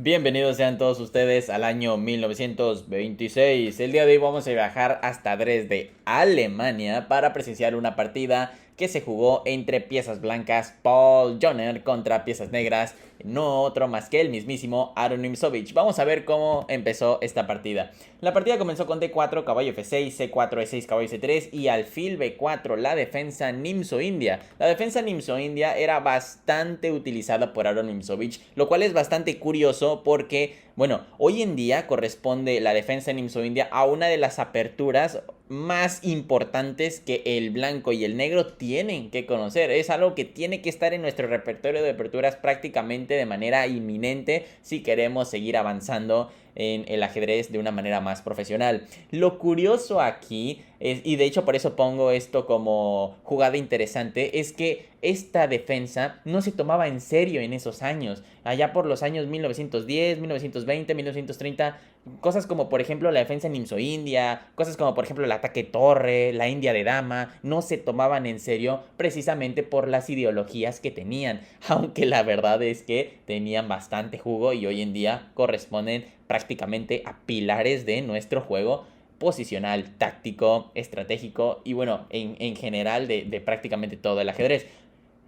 Bienvenidos sean todos ustedes al año 1926. El día de hoy vamos a viajar hasta Dresde, Alemania, para presenciar una partida que se jugó entre piezas blancas Paul Joner contra piezas negras, no otro más que el mismísimo Aron Nimzowitsch. Vamos a ver cómo empezó esta partida. La partida comenzó con D4, caballo F6, C4, E6, caballo C3 y alfil B4, la defensa Nimzo-India. La defensa Nimzo-India era bastante utilizada por Aron Nimzowitsch, lo cual es bastante curioso porque, bueno, hoy en día corresponde la defensa Nimzo-India a una de las aperturas más importantes que el blanco y el negro tienen que conocer. Es algo que tiene que estar en nuestro repertorio de aperturas prácticamente de manera inminente si queremos seguir avanzando en el ajedrez de una manera más profesional. Lo curioso aquí es, y de hecho por eso pongo esto como jugada interesante, es que esta defensa no se tomaba en serio en esos años. Allá por los años 1910, 1920, 1930, cosas como por ejemplo la defensa en Nimzo-India, cosas como por ejemplo el ataque torre, la India de dama, no se tomaban en serio precisamente por las ideologías que tenían, aunque la verdad es que tenían bastante jugo y hoy en día corresponden prácticamente a pilares de nuestro juego posicional, táctico, estratégico y bueno, en general de prácticamente todo el ajedrez.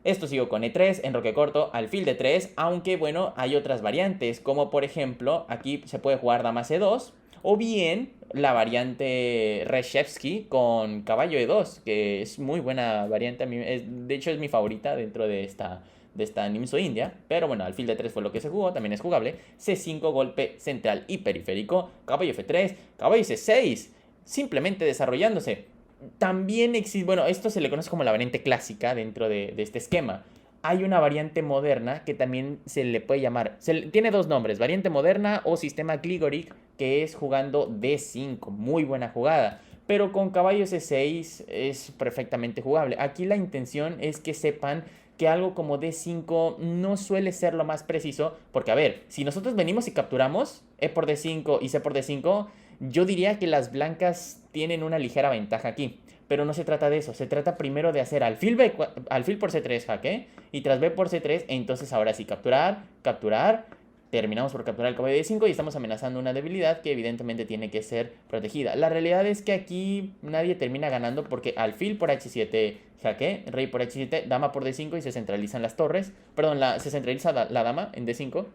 Esto sigo con E3, enroque corto, alfil de 3, aunque bueno, hay otras variantes, como por ejemplo, aquí se puede jugar dama C2, o bien la variante Reshevsky con caballo E2, que es muy buena variante, de hecho es mi favorita dentro de esta Nimzo India, pero bueno, alfil de 3 fue lo que se jugó, también es jugable, C5, golpe central y periférico, caballo F3, caballo C6, simplemente desarrollándose. También existe, bueno, esto se le conoce como la variante clásica dentro de este esquema. Hay una variante moderna que también se le puede llamar, tiene dos nombres, variante moderna o sistema Gligoric, que es jugando D5, muy buena jugada. Pero con caballo C6 es perfectamente jugable. Aquí la intención es que sepan que algo como D5 no suele ser lo más preciso, porque a ver, si nosotros venimos y capturamos E por D5 y C por D5, yo diría que las blancas tienen una ligera ventaja aquí. Pero no se trata de eso, se trata primero de hacer alfil por C3 jaque y tras B por C3, entonces ahora sí capturar, capturar, terminamos por capturar el caballo de 5 y estamos amenazando una debilidad que evidentemente tiene que ser protegida. La realidad es que aquí nadie termina ganando porque alfil por H7 jaque, rey por H7, dama por D5 y se centralizan las torres, perdón, se centraliza la dama en D5.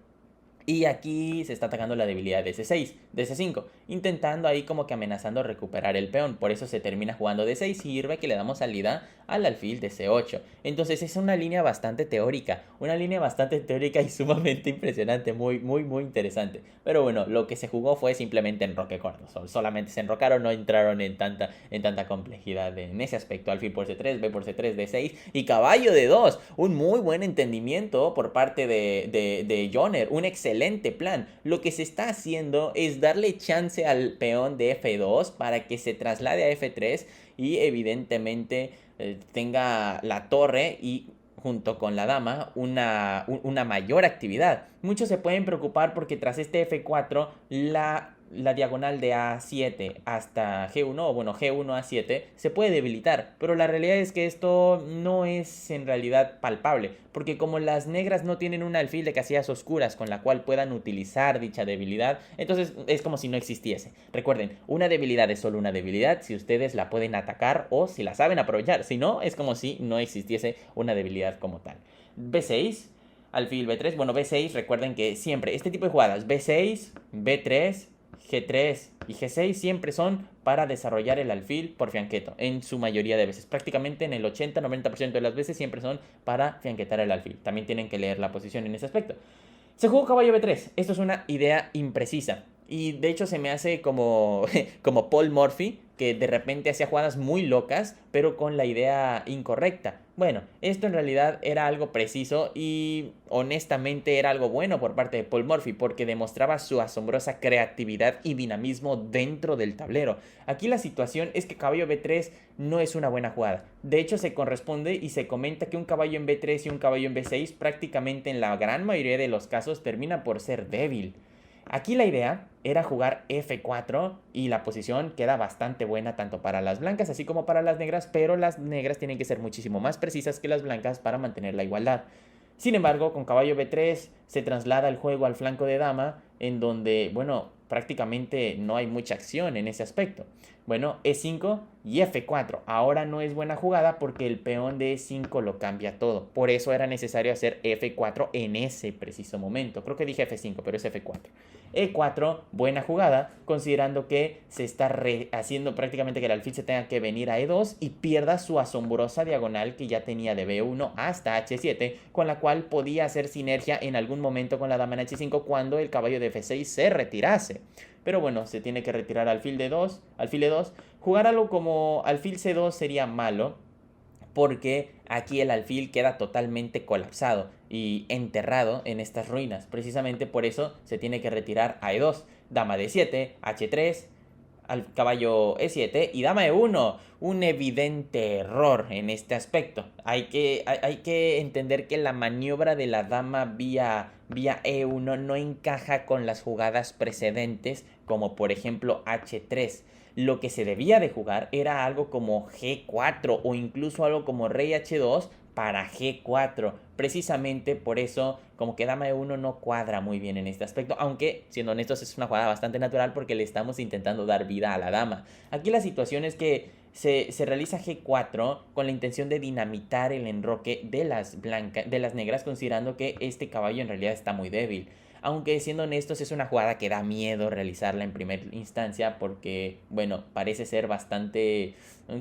Y aquí se está atacando la debilidad de C6, de C5, intentando ahí como que amenazando recuperar el peón. Por eso se termina jugando D6 y sirve que le damos salida al alfil de C8. Entonces es una línea bastante teórica y sumamente impresionante, muy, muy, muy interesante. Pero bueno, lo que se jugó fue simplemente enroque corto. Solamente se enrocaron, no entraron en tanta complejidad en ese aspecto. Alfil por C3, B por C3, D6 y caballo de 2. Un muy buen entendimiento por parte de Joner, un excelente plan. Lo que se está haciendo es darle chance al peón de F2 para que se traslade a F3 y evidentemente tenga la torre y junto con la dama una mayor actividad. Muchos se pueden preocupar porque tras este F4 la diagonal de A7 hasta G1, o bueno, G1 a 7, se puede debilitar. Pero la realidad es que esto no es en realidad palpable, porque como las negras no tienen un alfil de casillas oscuras con la cual puedan utilizar dicha debilidad, entonces es como si no existiese. Recuerden, una debilidad es solo una debilidad si ustedes la pueden atacar o si la saben aprovechar. Si no, es como si no existiese una debilidad como tal. B6, alfil B3, bueno, B6, recuerden que siempre este tipo de jugadas, B6, B3, G3 y G6 siempre son para desarrollar el alfil por fianqueto, en su mayoría de veces. Prácticamente en el 80-90% de las veces siempre son para fianquetar el alfil. También tienen que leer la posición en ese aspecto. Se jugó caballo B3. Esto es una idea imprecisa. Y de hecho se me hace como, como Paul Morphy, que de repente hacía jugadas muy locas, pero con la idea incorrecta. Bueno, esto en realidad era algo preciso y honestamente era algo bueno por parte de Paul Morphy, porque demostraba su asombrosa creatividad y dinamismo dentro del tablero. Aquí la situación es que caballo B3 no es una buena jugada. De hecho se corresponde y se comenta que un caballo en B3 y un caballo en B6 prácticamente en la gran mayoría de los casos termina por ser débil. Aquí la idea era jugar F4 y la posición queda bastante buena tanto para las blancas así como para las negras, pero las negras tienen que ser muchísimo más precisas que las blancas para mantener la igualdad. Sin embargo, con caballo B3 se traslada el juego al flanco de dama, en donde, bueno, prácticamente no hay mucha acción en ese aspecto. Bueno, E5 y F4. Ahora no es buena jugada porque el peón de E5 lo cambia todo. Por eso era necesario hacer F4 en ese preciso momento. Creo que dije F5, pero es F4. E4, buena jugada, considerando que se está haciendo prácticamente que el alfil se tenga que venir a E2 y pierda su asombrosa diagonal que ya tenía de B1 hasta H7, con la cual podía hacer sinergia en algún momento con la dama en H5 cuando el caballo de F6 se retirase. Pero bueno, se tiene que retirar alfil de 2, alfil de 2. Jugar algo como alfil C2 sería malo, porque aquí el alfil queda totalmente colapsado y enterrado en estas ruinas. Precisamente por eso se tiene que retirar a E2, dama D7, H3, al caballo E7 y dama E1. Un evidente error en este aspecto. Hay que entender que la maniobra de la dama vía E1 no encaja con las jugadas precedentes, como por ejemplo H3. Lo que se debía de jugar era algo como G4 o incluso algo como rey H2 para G4. Precisamente por eso, como que dama E1 no cuadra muy bien en este aspecto, aunque siendo honestos es una jugada bastante natural porque le estamos intentando dar vida a la dama. Aquí la situación es que se realiza G4 con la intención de dinamitar el enroque de las negras, considerando que este caballo en realidad está muy débil. Aunque siendo honestos es una jugada que da miedo realizarla en primera instancia porque, bueno, parece ser bastante,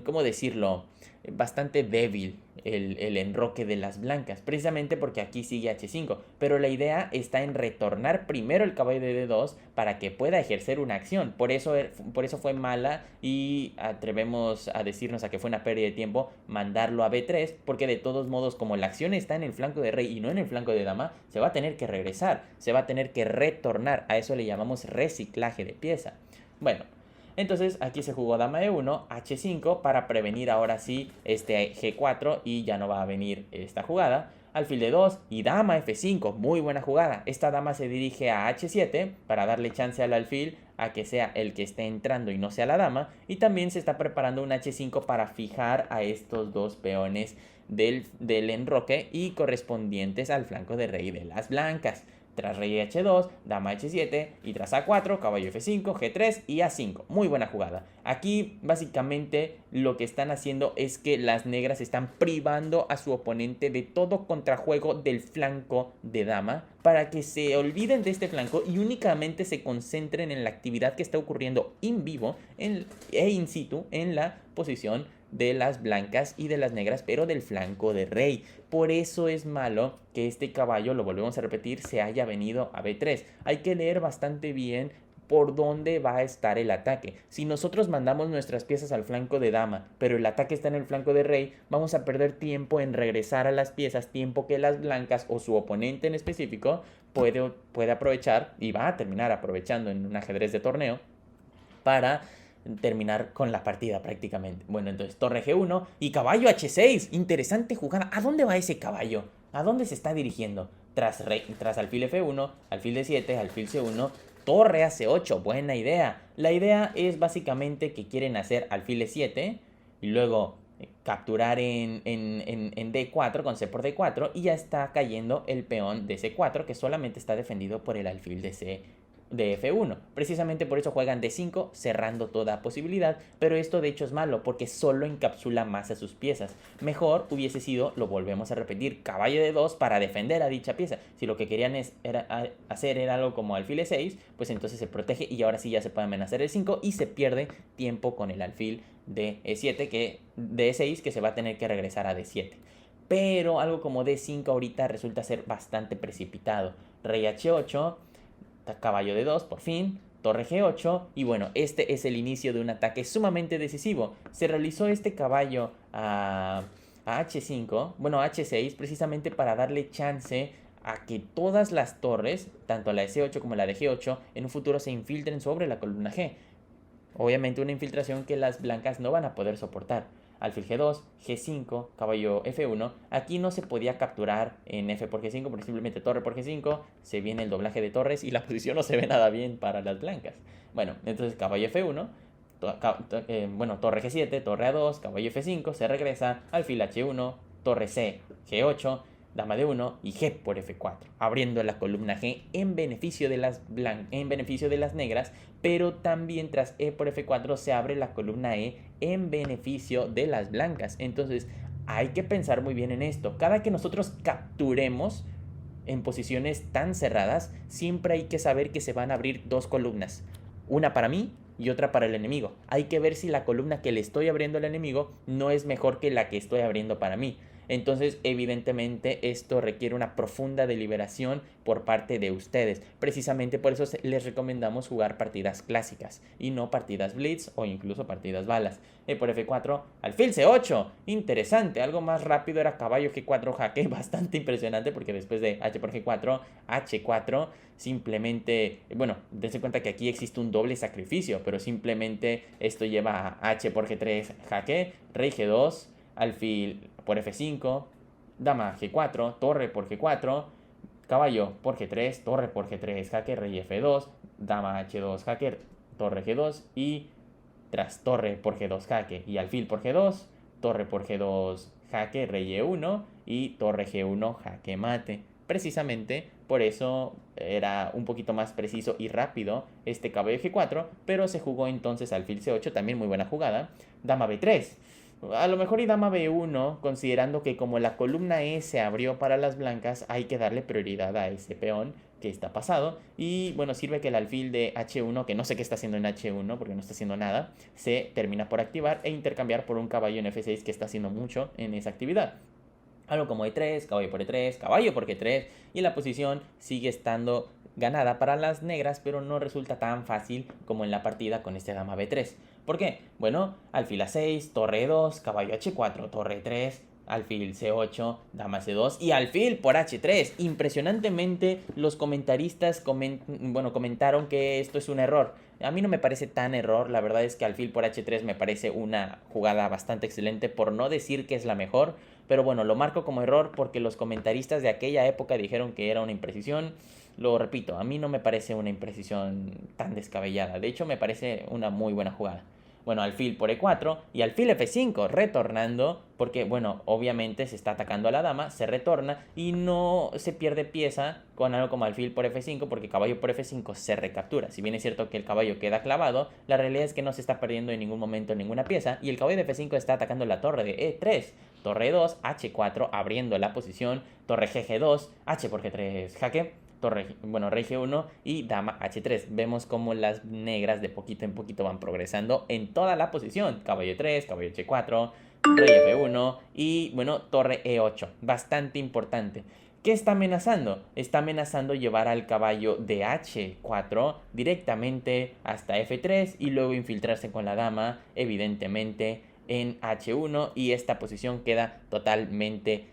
¿cómo decirlo? Bastante débil el enroque de las blancas, precisamente porque aquí sigue H5, pero la idea está en retornar primero el caballo de D2 para que pueda ejercer una acción. Por eso fue mala y atrevemos a decirnos a que fue una pérdida de tiempo mandarlo a B3, porque de todos modos, como la acción está en el flanco de rey y no en el flanco de dama, se va a tener que regresar, se va a tener que retornar. A eso le llamamos reciclaje de pieza. Bueno, entonces aquí se jugó dama E1, H5 para prevenir ahora sí este G4 y ya no va a venir esta jugada. Alfil de 2 y dama F5, muy buena jugada. Esta dama se dirige a H7 para darle chance al alfil a que sea el que esté entrando y no sea la dama. Y también se está preparando un H5 para fijar a estos dos peones del enroque y correspondientes al flanco de rey de las blancas. Tras rey H2, dama H7 y tras A4, caballo F5, G3 y A5. Muy buena jugada. Aquí básicamente lo que están haciendo es que las negras están privando a su oponente de todo contrajuego del flanco de dama para que se olviden de este flanco y únicamente se concentren en la actividad que está ocurriendo en vivo e in situ en la posición de las blancas y de las negras, pero del flanco de rey. Por eso es malo que este caballo, lo volvemos a repetir, se haya venido a B3. Hay que leer bastante bien por dónde va a estar el ataque. Si nosotros mandamos nuestras piezas al flanco de dama, pero el ataque está en el flanco de rey, vamos a perder tiempo en regresar a las piezas, tiempo que las blancas o su oponente en específico puede aprovechar y va a terminar aprovechando en un ajedrez de torneo para terminar con la partida prácticamente. Bueno, entonces torre G1 y caballo H6. Interesante jugada. ¿A dónde va ese caballo? ¿A dónde se está dirigiendo? Tras alfil F1, alfil D7, alfil C1, torre a C8. Buena idea. La idea es básicamente que quieren hacer alfil E7 y luego capturar en D4 con C por D4 y ya está cayendo el peón de C4 que solamente está defendido por el alfil de F1. Precisamente por eso juegan D5, cerrando toda posibilidad, pero esto de hecho es malo porque solo encapsula más a sus piezas. Mejor hubiese sido, lo volvemos a repetir, caballo de 2 para defender a dicha pieza. Si lo que querían hacer era algo como alfil E6, pues entonces se protege y ahora sí ya se puede amenazar el 5 y se pierde tiempo con el alfil de E7, de E6 que se va a tener que regresar a D7. Pero algo como D5 ahorita resulta ser bastante precipitado. Rey H8, caballo de 2 por fin, torre G8 y bueno, este es el inicio de un ataque sumamente decisivo. Se realizó este caballo a H5, bueno a H6 precisamente para darle chance a que todas las torres, tanto la de C8 como la de G8, en un futuro se infiltren sobre la columna G. Obviamente una infiltración que las blancas no van a poder soportar. Alfil G2, G5, caballo F1. Aquí no se podía capturar en F por G5 porque simplemente torre por G5. Se viene el doblaje de torres y la posición no se ve nada bien para las blancas. Bueno, entonces caballo F1. Torre G7, torre A2, caballo F5. Se regresa, alfil H1, torre C, G8. dama D1 y G por F4, abriendo la columna G en beneficio de las negras, pero también tras E por F4 se abre la columna E en beneficio de las blancas. Entonces hay que pensar muy bien en esto. Cada que nosotros capturemos en posiciones tan cerradas, siempre hay que saber que se van a abrir dos columnas, una para mí y otra para el enemigo. Hay que ver si la columna que le estoy abriendo al enemigo no es mejor que la que estoy abriendo para mí. Entonces, evidentemente, esto requiere una profunda deliberación por parte de ustedes. Precisamente por eso les recomendamos jugar partidas clásicas y no partidas blitz o incluso partidas balas. Por F4, alfil C8. Interesante. Algo más rápido era caballo G4 jaque. Bastante impresionante porque después de H por G4, H4, simplemente, bueno, dense cuenta que aquí existe un doble sacrificio, pero simplemente esto lleva a H por G3 jaque, rey G2, alfil por F5, dama G4, torre por G4, caballo por G3, torre por G3, jaque, rey F2, dama H2, jaque, torre G2 y tras torre por G2, jaque y alfil por G2, torre por G2, jaque, rey E1 y torre G1, jaque mate. Precisamente por eso era un poquito más preciso y rápido este caballo G4, pero se jugó entonces alfil C8, también muy buena jugada, dama B3. A lo mejor y dama B1, considerando que como la columna E se abrió para las blancas, hay que darle prioridad a ese peón que está pasado. Y bueno, sirve que el alfil de H1, que no sé qué está haciendo en H1 porque no está haciendo nada, se termina por activar e intercambiar por un caballo en F6 que está haciendo mucho en esa actividad. Algo como E3, caballo por E3, caballo por G3 y la posición sigue estando ganada para las negras, pero no resulta tan fácil como en la partida con este dama B3. ¿Por qué? Bueno, alfil A6, torre E2, caballo H4, torre E3, alfil C8, dama C2 y alfil por H3. Impresionantemente los comentaristas comentaron que esto es un error. A mí no me parece tan error, la verdad es que alfil por H3 me parece una jugada bastante excelente, por no decir que es la mejor. Pero bueno, lo marco como error porque los comentaristas de aquella época dijeron que era una imprecisión. Lo repito, a mí no me parece una imprecisión tan descabellada. De hecho, me parece una muy buena jugada. Bueno, alfil por E4 y alfil F5, retornando, porque, bueno, obviamente se está atacando a la dama, se retorna y no se pierde pieza con algo como alfil por F5, porque caballo por F5 se recaptura. Si bien es cierto que el caballo queda clavado, la realidad es que no se está perdiendo en ningún momento ninguna pieza y el caballo de F5 está atacando la torre de E3. Torre E2, H4, abriendo la posición, torre GG2, H por G3, jaque, rey G1 y dama H3. Vemos como las negras de poquito en poquito van progresando en toda la posición. Caballo 3, caballo H4, rey F1 y, bueno, torre E8. Bastante importante. ¿Qué está amenazando? Está amenazando llevar al caballo de H4 directamente hasta F3 y luego infiltrarse con la dama, evidentemente, en H1 y esta posición queda totalmente,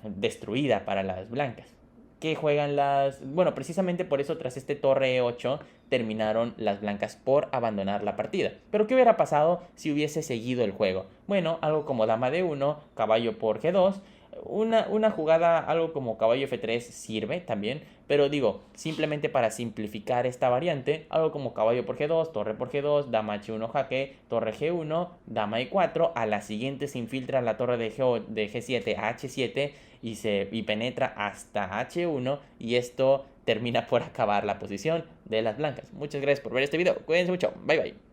destruida para las blancas. Que juegan las... Bueno, precisamente por eso tras este torre E8 terminaron las blancas por abandonar la partida. Pero ¿qué hubiera pasado si hubiese seguido el juego? Bueno, algo como dama D1, caballo por G2, una jugada algo como caballo F3 sirve también, pero digo, simplemente para simplificar esta variante, algo como caballo por G2, torre por G2, dama H1 jaque, torre G1, dama E4, a la siguiente se infiltra la torre de G7 a H7 y penetra hasta H1 y esto termina por acabar la posición de las blancas. Muchas gracias por ver este video, cuídense mucho, bye bye.